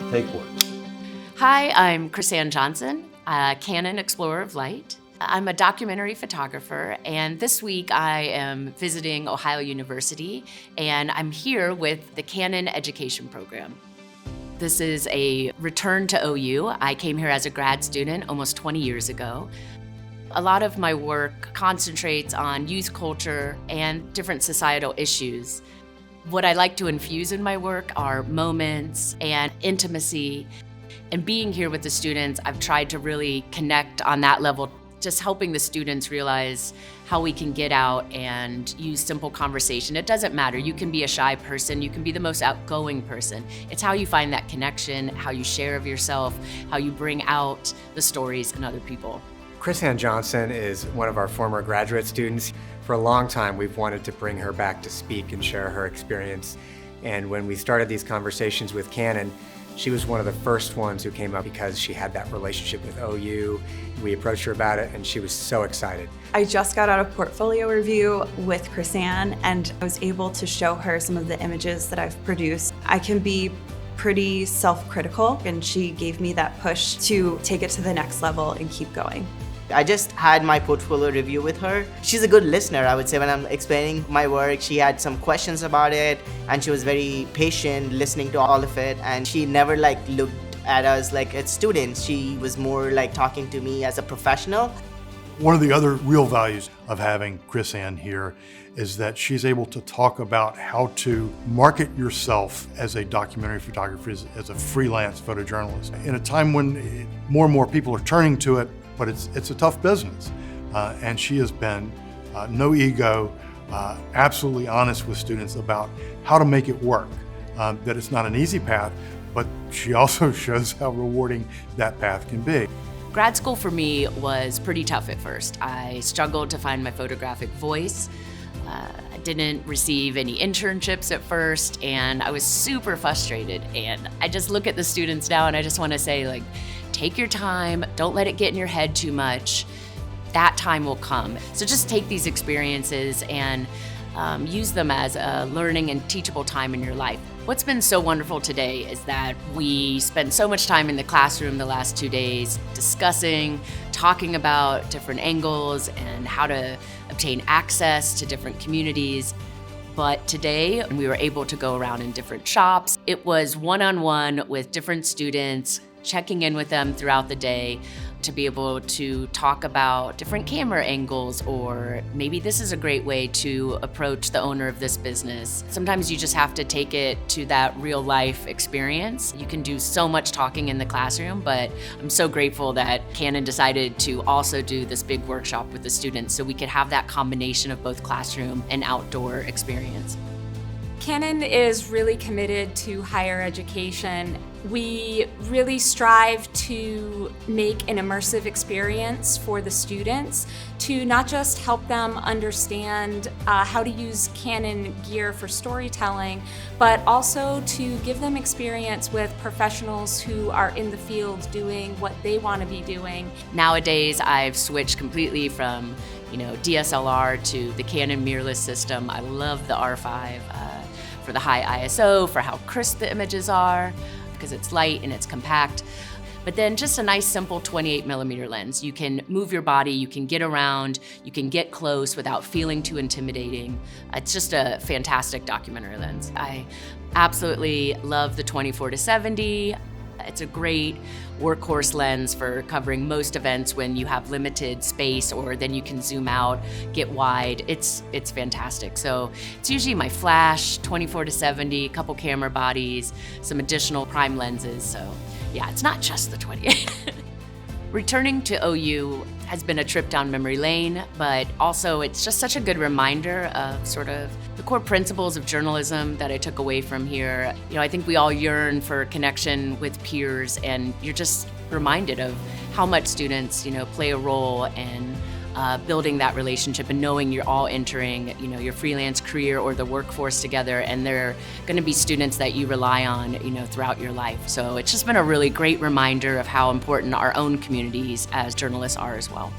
takeovers. Hi, I'm Krisanne Johnson, Canon Explorer of Light. I'm a documentary photographer, and this week I am visiting Ohio University, and I'm here with the Canon Education Program. This is a return to OU. I came here as a grad student almost 20 years ago. A lot of my work concentrates on youth culture and different societal issues. What I like to infuse in my work are moments and intimacy. And being here with the students, I've tried to really connect on that level, just helping the students realize how we can get out and use simple conversation. It doesn't matter. You can be a shy person, you can be the most outgoing person. It's how you find that connection, how you share of yourself, how you bring out the stories in other people. Krisanne Johnson is one of our former graduate students. For a long time, we've wanted to bring her back to speak and share her experience. And when we started these conversations with Canon, she was one of the first ones who came up because she had that relationship with OU. We approached her about it and she was so excited. I just got out of portfolio review with Krisanne and I was able to show her some of the images that I've produced. I can be pretty self-critical and she gave me that push to take it to the next level and keep going. I just had my portfolio review with her. She's a good listener, I would say. When I'm explaining my work, she had some questions about it and she was very patient listening to all of it, and she never looked at us like as students. She was more like talking to me as a professional. One of the other real values of having Krisanne here is that she's able to talk about how to market yourself as a documentary photographer, as a freelance photojournalist. In a time when more and more people are turning to it, but it's a tough business. And she has been no ego, absolutely honest with students about how to make it work. That it's not an easy path, but she also shows how rewarding that path can be. Grad school for me was pretty tough at first. I struggled to find my photographic voice. I didn't receive any internships at first, and I was super frustrated. And I just look at the students now and I just want to say, take your time, don't let it get in your head too much. That time will come. So just take these experiences and use them as a learning and teachable time in your life. What's been so wonderful today is that we spent so much time in the classroom the last 2 days discussing, talking about different angles and how to obtain access to different communities. But today we were able to go around in different shops. It was one-on-one with different students, checking in with them throughout the day to be able to talk about different camera angles, or maybe this is a great way to approach the owner of this business. Sometimes you just have to take it to that real life experience. You can do so much talking in the classroom, but I'm so grateful that Canon decided to also do this big workshop with the students so we could have that combination of both classroom and outdoor experience. Canon is really committed to higher education. We really strive to make an immersive experience for the students to not just help them understand how to use Canon gear for storytelling, but also to give them experience with professionals who are in the field doing what they want to be doing. Nowadays, I've switched completely from DSLR to the Canon mirrorless system. I love the R5 for the high ISO, for how crisp the images are, because it's light and it's compact. But then just a nice simple 28mm lens. You can move your body, you can get around, you can get close without feeling too intimidating. It's just a fantastic documentary lens. I absolutely love the 24-70. It's a great workhorse lens for covering most events when you have limited space, or then you can zoom out, get wide. It's fantastic. So it's usually my flash, 24-70, a couple camera bodies, some additional prime lenses. So yeah, it's not just the 28. Returning to OU has been a trip down memory lane, but also it's just such a good reminder of sort of the core principles of journalism that I took away from here. I think we all yearn for connection with peers, and you're just reminded of how much students, play a role in building that relationship and knowing you're all entering, your freelance career or the workforce together, and they're going to be students that you rely on, throughout your life. So it's just been a really great reminder of how important our own communities as journalists are as well.